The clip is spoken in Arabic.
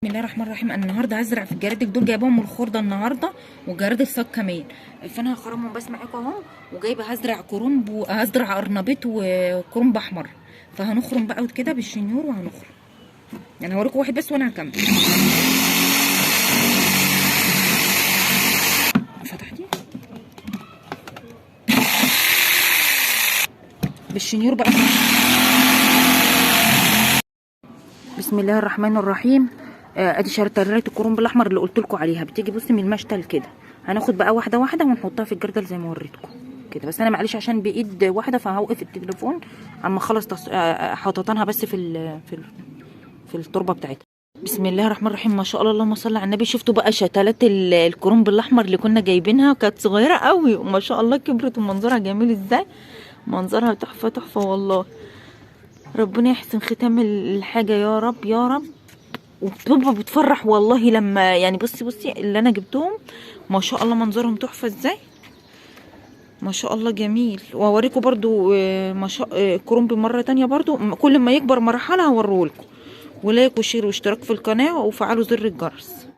بسم الله الرحمن الرحيم. انا النهارده هزرع في الجرادل دول، جايباهم من الخردة النهارده وجرادل صاج كمان. فانا هخرمهم بس معاكم اهو، وجايبه هزرع كرنب وهزرع قرنبيط وكرنب احمر. فهنخرم بقى كده بالشنيور وهنخرم. يعني هوريكم واحد بس وانا هكمل. فتحتي بالشنيور بقى. بسم الله الرحمن الرحيم. ادي شرطرية الكرنب الاحمر اللي قلت لكم عليها، بتيجي بصي من المشتل كده. هناخد بقى واحده واحده ونحطها في الجردل زي ما وريتكم كده. بس انا معلش عشان بايد واحده فهوقف التليفون اما اخلص حاططانها بس في التربه بتاعتها. بسم الله الرحمن الرحيم. ما شاء الله، اللهم صل على النبي. شفتوا بقى شتلات الكرنب الاحمر اللي كنا جايبينها؟ كانت صغيره قوي وما شاء الله كبرت ومنظرها جميل ازاي. منظرها تحفه تحفه والله. ربنا يحسن ختام الحاجه يا رب يا رب. وبتبقى بتفرح والله لما يعني بصي اللي انا جبتهم ما شاء الله منظرهم تحفه ازاي. ما شاء الله جميل. وهوريكم برضو ما شاء كرنب مره تانية برضو، كل ما يكبر مرحله هوريهولكم. ولايك وشير واشتراك في القناه وفعلوا زر الجرس.